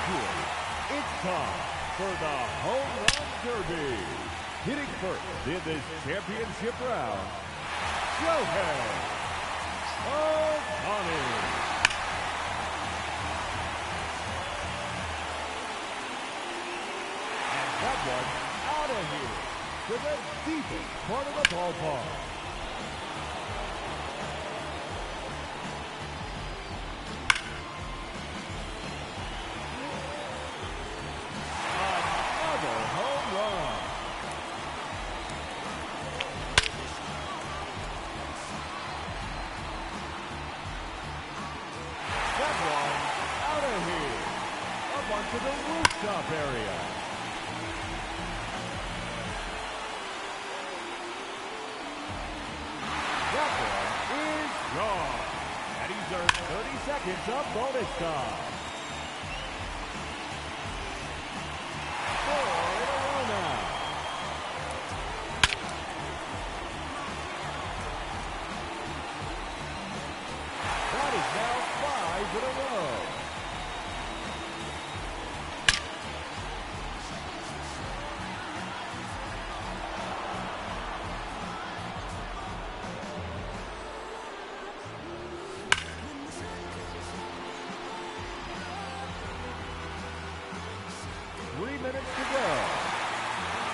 Kids, it's time for the Home Run Derby. Hitting first in this championship round, Shohei Ohtani. And that one out of here to the deepest part of the ballpark. To the rooftop area. That one is gone. And he's earned 30 seconds of bonus time. 4 in a row now. That is now 5 in a row.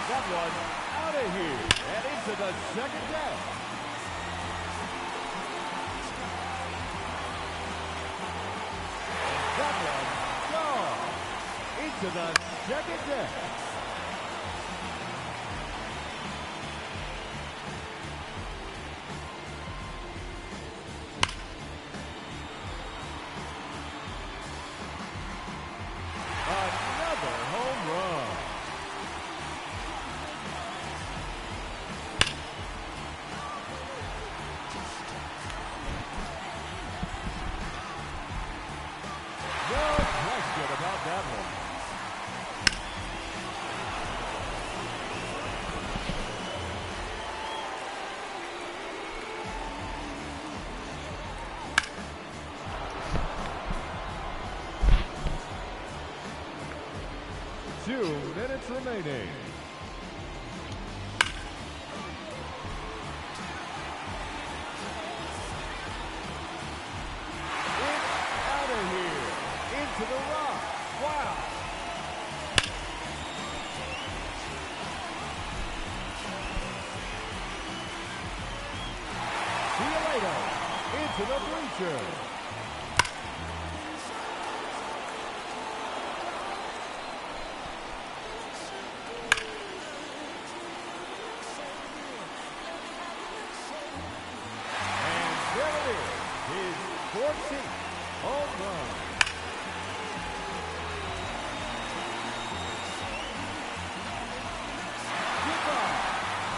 That one out of here and into the second deck. That one gone into the second deck. Another home run. About that one. Two minutes remaining. It's out of here. Into the rock. Wow. See you later. Into the bleachers. And there it is. His 14th home run.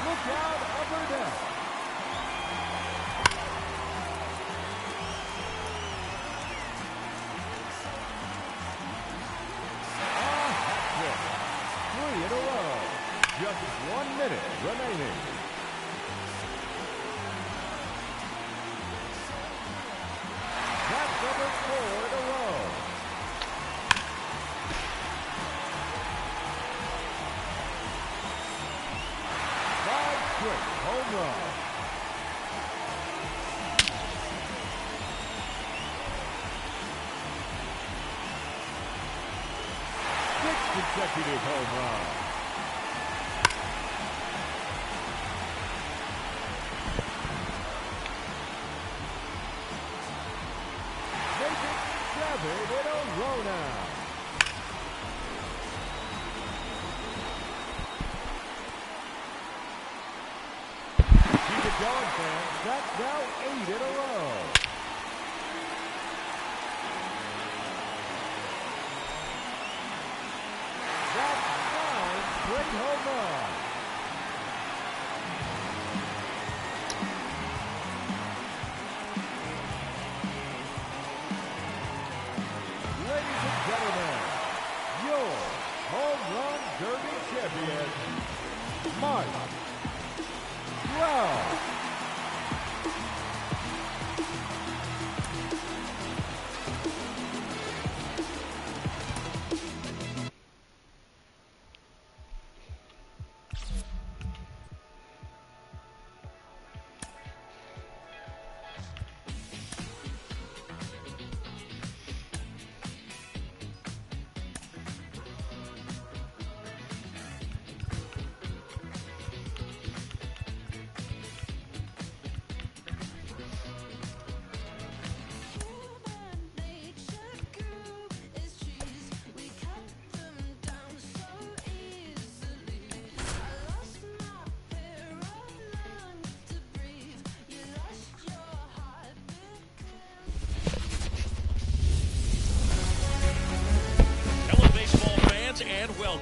Look out, upper deck. A hat trick. 3 in a row. Just 1 minute remaining. That's number 4 in a row. Home run. 6 consecutive home runs. Make it 7 in a row now. Going, fans. That's now 8 in a row. That's 9 straight home runs. Ladies and gentlemen, your Home Run Derby champion, Mark. Wow.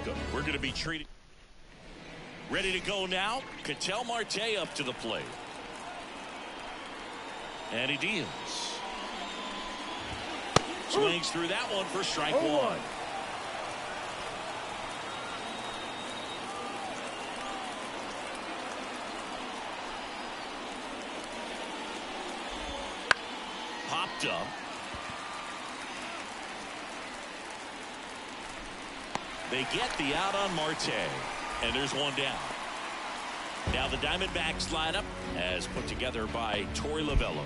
welcome. We're going to be treated. Ready to go now. Ketel Marte up to the plate. And he deals. Swings through that one for strike one. Popped up. They get the out on Marte. And there's one down. Now the Diamondbacks lineup as put together by Torey Lovullo.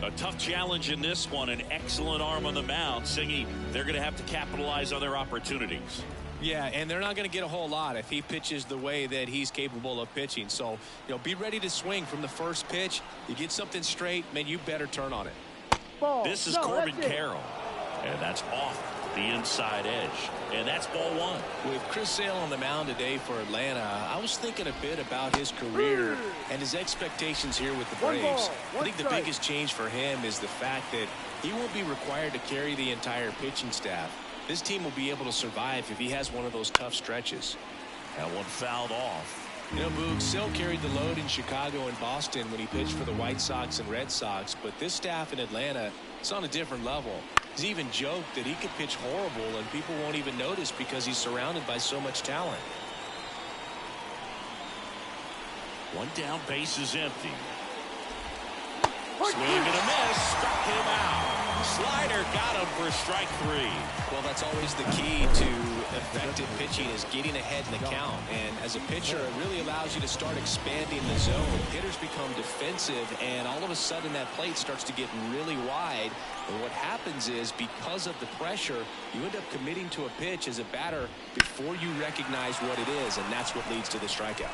A tough challenge in this one. An excellent arm on the mound. Singy, they're going to have to capitalize on their opportunities. Yeah, and they're not going to get a whole lot if he pitches the way that he's capable of pitching. So, be ready to swing from the first pitch. You get something straight, man, you better turn on it. This is Corbin Carroll. And that's off the inside edge. And that's ball one. With Chris Sale on the mound today for Atlanta, I was thinking a bit about his career and his expectations here with the Braves. I think the biggest change for him is the fact that he won't be required to carry the entire pitching staff. This team will be able to survive if he has one of those tough stretches. That one fouled off. Boog, Sale carried the load in Chicago and Boston when he pitched for the White Sox and Red Sox, but this staff in Atlanta, it's on a different level. He's even joked that he could pitch horrible and people won't even notice because he's surrounded by so much talent. One down, base is empty. Swing and a miss, struck him out. Slider got him for strike three. Well, that's always the key to effective pitching, is getting ahead in the count. And as a pitcher, it really allows you to start expanding the zone. Hitters become defensive, and all of a sudden that plate starts to get really wide. And what happens is, because of the pressure, you end up committing to a pitch as a batter before you recognize what it is, and that's what leads to the strikeout.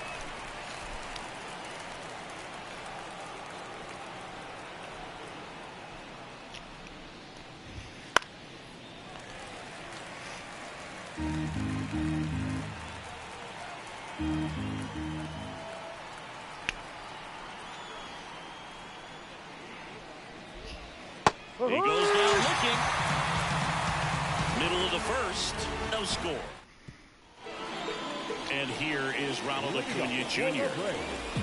He goes down looking. Middle of the first. No score. And here is Ronald Acuna Jr.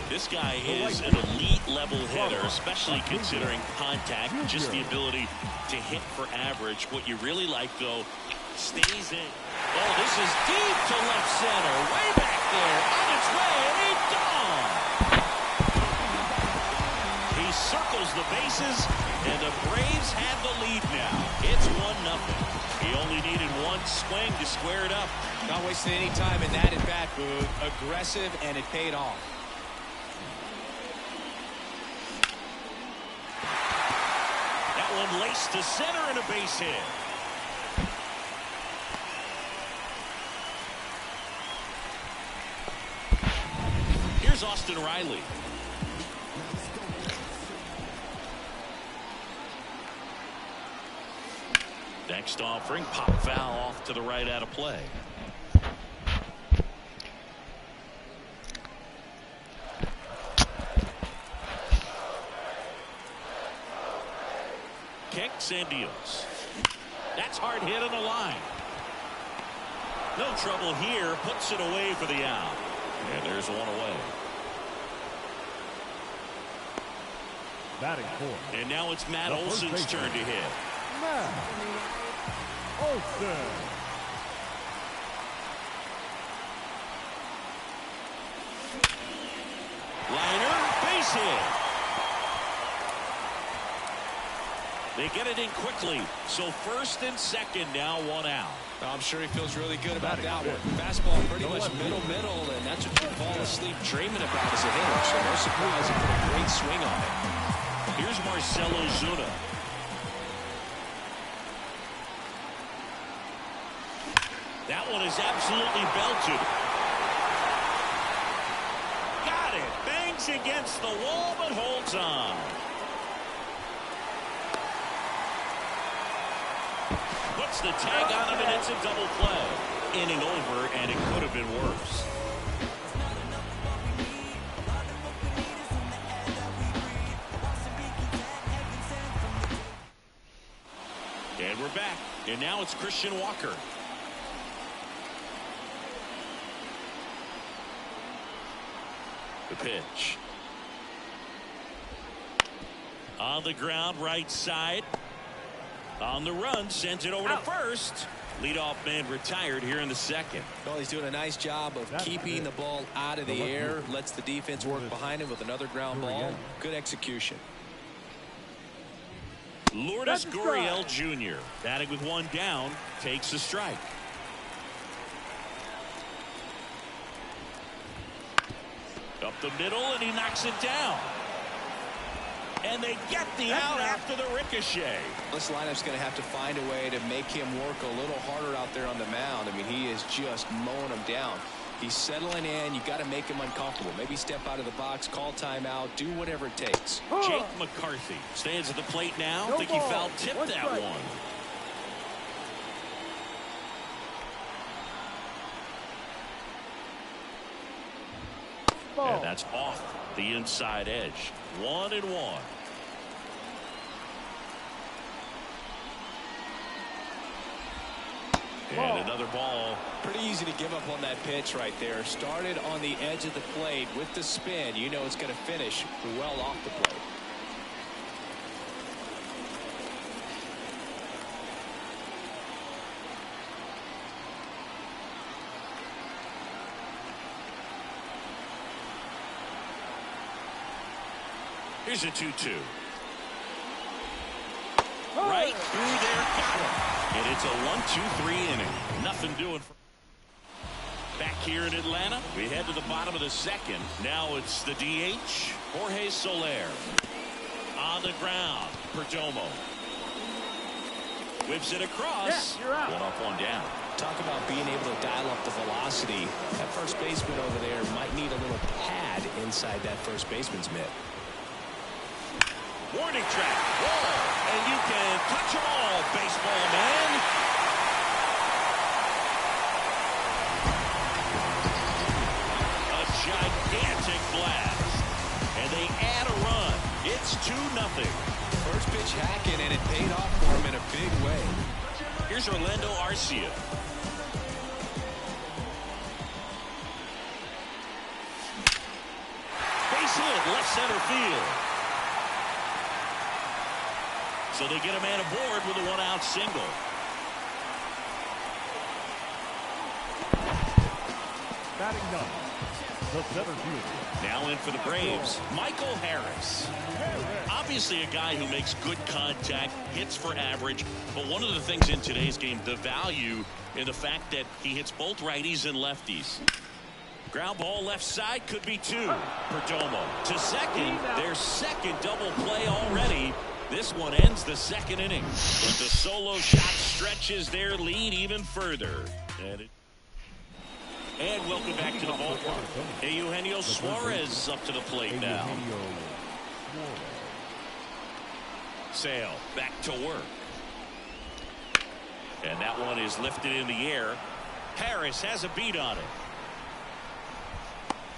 This guy is an elite level hitter, especially considering contact, just the ability to hit for average. What you really like, though, stays in. Oh, this is deep to left center. Way back there. On its way. Gone. He circles the bases, and the Braves have the lead now. It's 1-0. He only needed one swing to square it up. Not wasting any time in that at-bat, Boog. Aggressive, and it paid off. That one laced to center and a base hit. Here's Austin Riley. Next offering, pop foul off to the right out of play. Kicks and deals. That's hard hit on the line. No trouble here. Puts it away for the out. And there's one away. Batting fourth. And now it's Matt Olson's turn to hit. Matt Olson. Liner, base hit. They get it in quickly. So first and second, now one out. I'm sure he feels really good about that one. Fastball pretty much middle, and that's what you fall asleep dreaming about as a hitter. So no surprise, he put a great swing on it. Here's Marcell Ozuna. That one is absolutely belted. Got it. Bangs against the wall, but holds on. Puts the tag on him, and it's a double play. Inning over, and it could have been worse. And we're back. And now it's Christian Walker. The pitch. On the ground, right side. On the run, sends it over to first. Leadoff man retired here in the second. Well, he's doing a nice job of keeping the ball out of the air. Lets the defense work behind him with another ground ball. Good execution. Lourdes Gurriel Jr. batting with one down, takes a strike. Up the middle, and he knocks it down. And they get the out after the ricochet. This lineup's going to have to find a way to make him work a little harder out there on the mound. I mean, he is just mowing them down. He's settling in. You got to make him uncomfortable. Maybe step out of the box, call timeout, do whatever it takes. Jake McCarthy stands at the plate now. I think he foul tipped that one. And that's off the inside edge. 1-1. And another ball. Pretty easy to give up on that pitch right there. Started on the edge of the plate with the spin. You know it's going to finish well off the plate. Here's a 2-2. Right through there, got him. And it's a 1-2-3 inning. Nothing doing. Back here in Atlanta, we head to the bottom of the second. Now it's the DH, Jorge Soler. On the ground, Perdomo. Whips it across. One up, one down. Talk about being able to dial up the velocity. That first baseman over there might need a little pad inside that first baseman's mitt. Warning track. Whoa. And you can touch them all, baseball man. A gigantic blast. And they add a run. It's 2-0. First pitch hacking, and it paid off for him in a big way. Here's Orlando Arcia. Base hit, left center field. So they get a man aboard with a one-out single. Batting done. The center fielder. Now in for the Braves, Michael Harris. Obviously a guy who makes good contact, hits for average, but one of the things in today's game, the value in the fact that he hits both righties and lefties. Ground ball left side, could be two. Perdomo to second, their second double play already. This one ends the second inning, but the solo shot stretches their lead even further. And welcome back to the ballpark. Eugenio Suarez up to the plate now. Sale back to work. And that one is lifted in the air. Harris has a beat on it.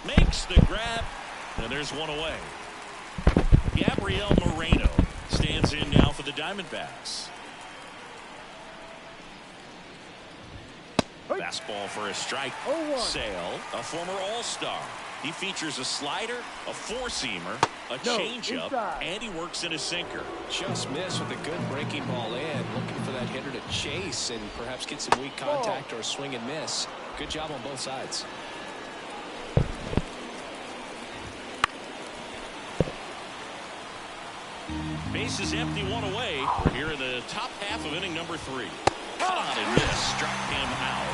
Makes the grab, and there's one away. Gabriel Moreno stands in now for the Diamondbacks. Fastball for a strike. Sale, a former All-Star. He features a slider, a four-seamer, a changeup, and he works in a sinker. Just missed with a good breaking ball in. Looking for that hitter to chase and perhaps get some weak contact or a swing and miss. Good job on both sides. Base is empty, one away. We're here in the top half of inning number 3. Cut on and miss. Struck him out.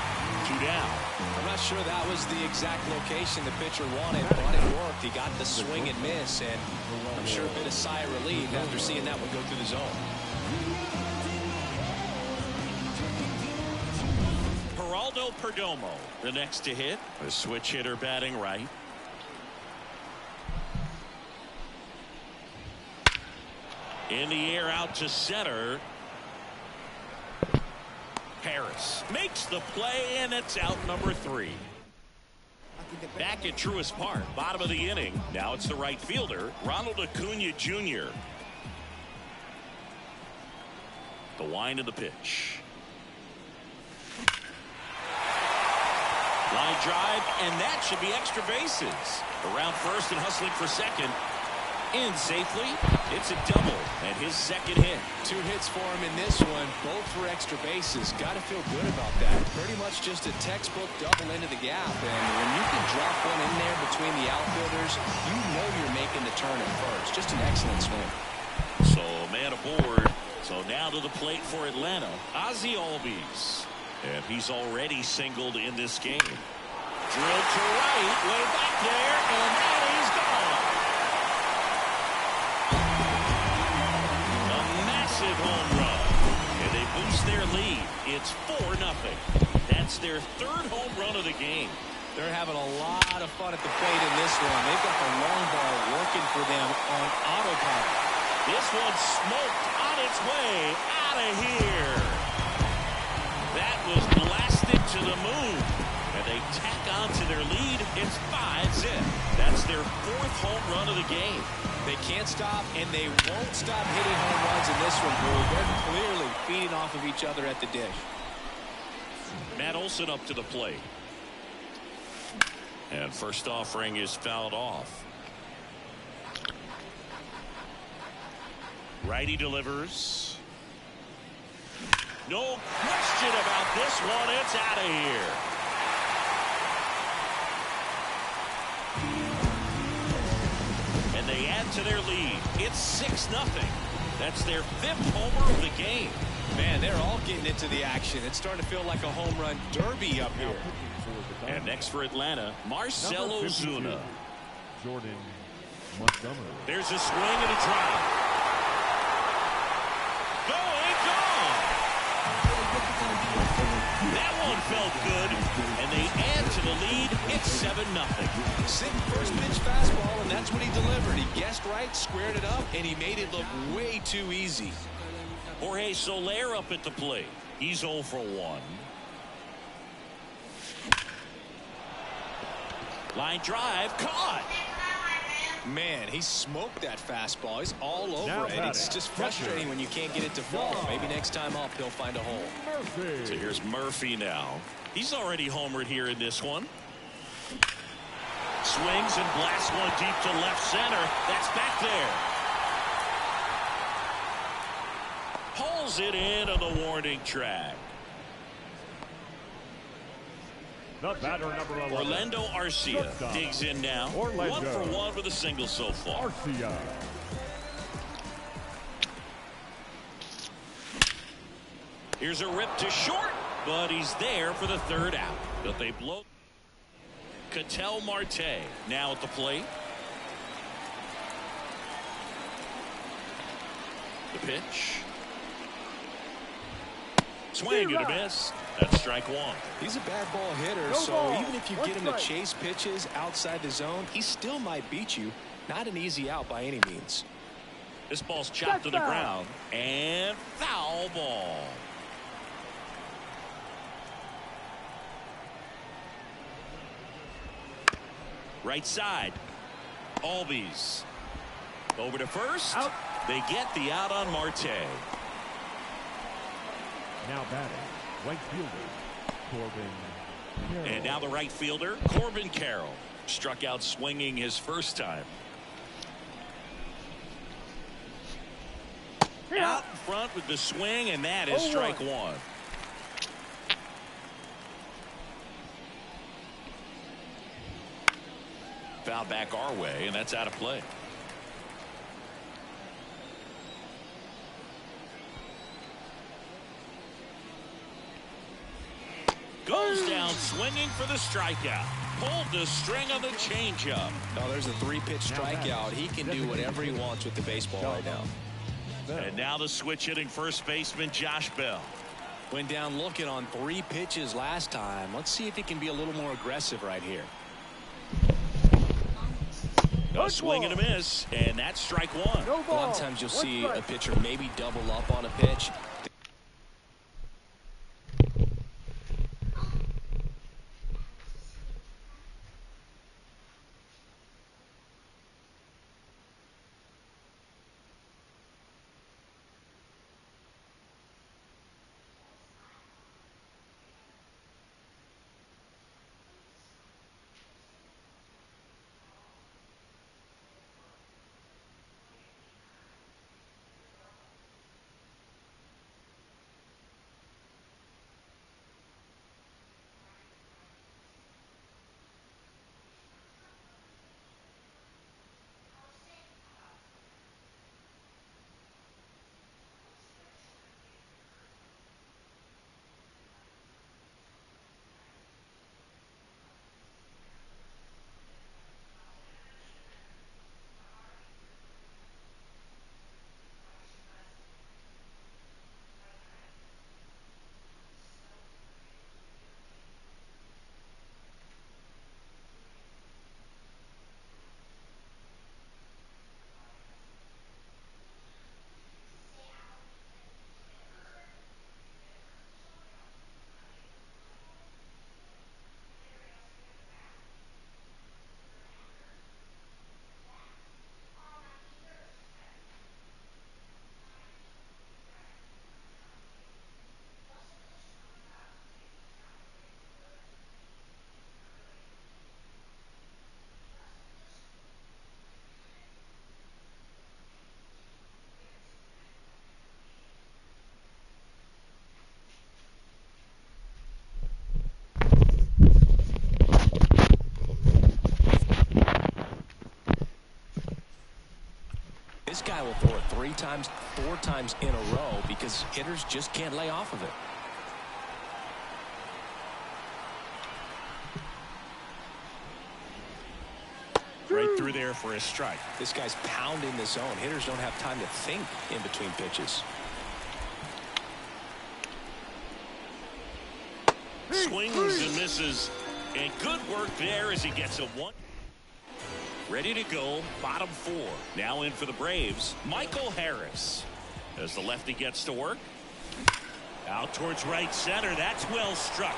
2 down. I'm not sure that was the exact location the pitcher wanted, but it worked. He got the swing and miss, and I'm sure a bit of sigh of relief after seeing that one go through the zone. Geraldo Perdomo, the next to hit. A switch hitter batting right. In the air out to center. Harris makes the play, and it's out number 3. Back at Truist Park, bottom of the inning. Now it's the right fielder, Ronald Acuna Jr. The wind of the pitch. Line drive, and that should be extra bases. Around first and hustling for second. In safely. It's a double, and his second hit. 2 hits for him in this one, both for extra bases. Got to feel good about that. Pretty much just a textbook double into the gap, and when you can drop one in there between the outfielders, you know you're making the turn at first. Just an excellent swing. So man aboard. So now to the plate for Atlanta, Ozzie Albies. And he's already singled in this game. Drilled to right, way back there, and now he's gone. A massive home run. And they boost their lead. It's 4-0. That's their 3rd home run of the game. They're having a lot of fun at the plate in this one. They've got the long ball working for them on autopilot. This one's smoked on its way out of here. That was blasted to the moon. And they tack on to their lead. It's 5-0. That's their 4th home run of the game. They can't stop, and they won't stop hitting home runs in this one, Drew. They're clearly feeding off of each other at the dish. Matt Olson up to the plate. And first offering is fouled off. Righty delivers. No question about this one. It's out of here. And they add to their lead. It's 6-0. That's their 5th homer of the game. Man, they're all getting into the action. It's starting to feel like a home run derby up here. And next for Atlanta, Marcell Ozuna. Jordan Montgomery. There's a swing and a drive. That one felt good, and they add to the lead. It's 7-0. Sick first pitch fastball, and that's what he delivered. He guessed right, squared it up, and he made it look way too easy. Jorge Soler up at the plate. He's 0 for 1. Line drive, caught. Man, he smoked that fastball. He's all over Now it. It's just frustrating when you can't get it to fall. Maybe next time up, he'll find a hole. Murphy. So here's Murphy now. He's already homered here in this one. Swings and blasts one deep to left center. That's back there. Pulls it in on the warning track. The batter number 11. Orlando Arcia digs in now. 1 for 1 with a single so far. Arcia. Here's a rip to short, but he's there for the 3rd out. But they blow. Ketel Marte now at the plate. The pitch. Swing and a miss. That's strike 1. He's a bad ball hitter, so even if you get him to chase pitches outside the zone, he still might beat you. Not an easy out by any means. This ball's chopped to the ground, and foul ball. Right side. Albies. Over to first. Out. They get the out on Marte. Now batting. Right fielder. Corbin Carroll. And now the right fielder, Corbin Carroll. Struck out swinging his first time. Out in front with the swing, and that is strike 1. Foul back our way, and that's out of play. Goes down swinging for the strikeout. Pulled the string on the changeup. Oh, there's a 3-pitch strikeout. He can do whatever he wants with the baseball right now. And now the switch hitting first baseman Josh Bell. Went down looking on 3 pitches last time. Let's see if he can be a little more aggressive right here. A swing and a miss, and that's strike 1. A lot of times you'll see a pitcher maybe double up on a pitch. This guy will throw it 3 times, 4 times in a row because hitters just can't lay off of it. Right through there for a strike. This guy's pounding the zone. Hitters don't have time to think in between pitches. Swings and misses. And good work there as he gets a 1. Ready to go, bottom 4. Now in for the Braves, Michael Harris. As the lefty gets to work. Out towards right center. That's well struck.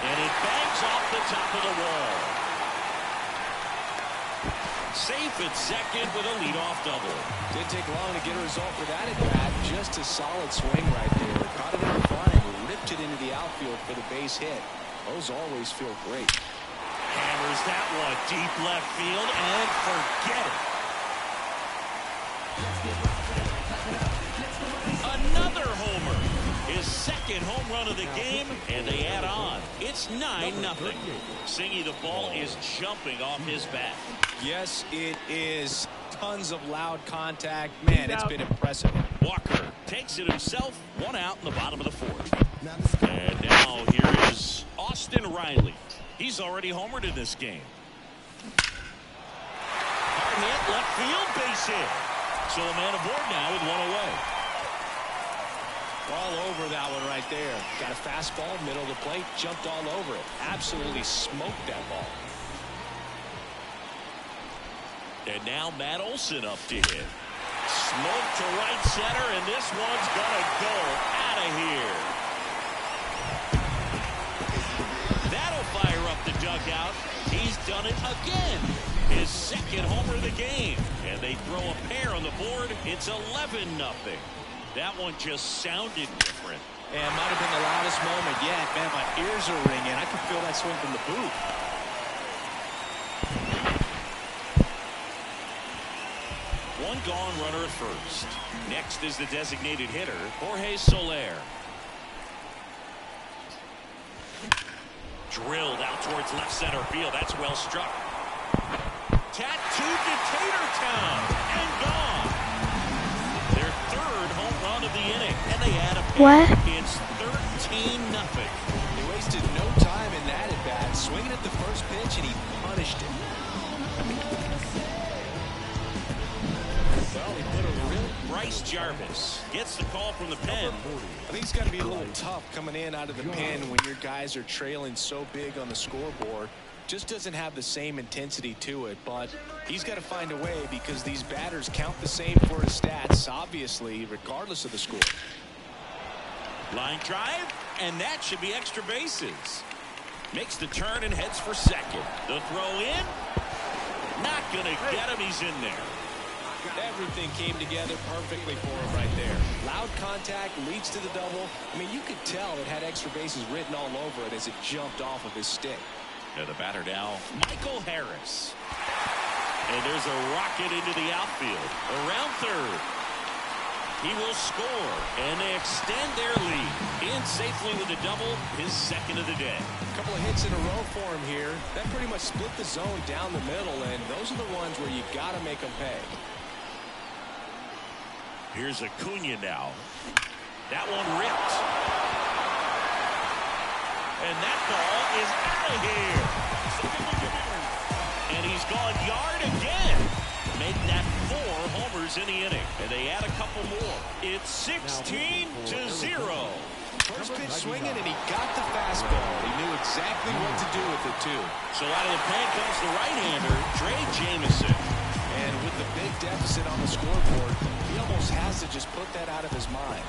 And it bangs off the top of the wall. Safe at second with a leadoff double. Didn't take long to get a result for that at bat. Just a solid swing right there. Caught it in front and ripped it into the outfield for the base hit. Those always feel great. Hammers that one deep left field and forget it. Another homer. His second home run of the game, and they add on. It's 9-0. Singy, the ball is jumping off his bat. Yes, it is. Tons of loud contact. Man, it's been impressive. Walker takes it himself. 1 out in the bottom of the 4th. And now here is Austin Riley. He's already homered in this game. Hard hit, left field, base hit. So a man aboard now with 1 away. All over that one right there. Got a fastball, middle of the plate, jumped all over it. Absolutely smoked that ball. And now Matt Olson up to hit. Smoke to right center, and this one's gonna go out of here. That'll fire up the dugout. He's done it again. His second homer of the game. And they throw a pair on the board. It's 11-0. That one just sounded different. Yeah, it might have been the loudest moment yet. Man, my ears are ringing. I can feel that swing from the booth. One gone, runner at first. Next is the designated hitter, Jorge Soler. Drilled out towards left center field. That's well struck. Tattooed to Tatertown and gone. Their third home run of the inning, and they add a pair. What? It's 13-0. He wasted no time in that at bat, swinging at the first pitch, and he punished it. Well, he put a real. Bryce Jarvis gets the call from the pen. I think it's got to be a little tough coming in out of the pen when your guys are trailing so big on the scoreboard. Just doesn't have the same intensity to it, but he's got to find a way because these batters count the same for his stats, obviously, regardless of the score. Line drive, and that should be extra bases. Makes the turn and heads for second. The throw in. Not going to get him. He's in there. Everything came together perfectly for him right there. Loud contact leads to the double. I mean, you could tell it had extra bases written all over it as it jumped off of his stick. And the batter now, Michael Harris. And there's a rocket into the outfield. Around third. He will score, and they extend their lead. In safely with a double, his second of the day. A couple of hits in a row for him here. That pretty much split the zone down the middle, and those are the ones where you got to make them pay. Here's Acuna now. That one ripped. And that ball is out of here. And he's gone yard again. Make that 4 homers in the inning. And they add a couple more. It's 16-0. First pitch swinging, and he got the fastball. He knew exactly what to do with it, too. So out of the pen comes the right-hander, Trey Jamison. And with the big deficit on the scoreboard, he almost has to just put that out of his mind.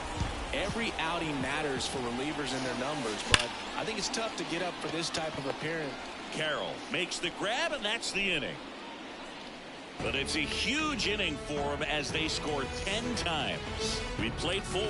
Every outing matters for relievers and their numbers, but I think it's tough to get up for this type of appearance. Carroll makes the grab, and that's the inning. But it's a huge inning for them as they score 10 times. We played 4.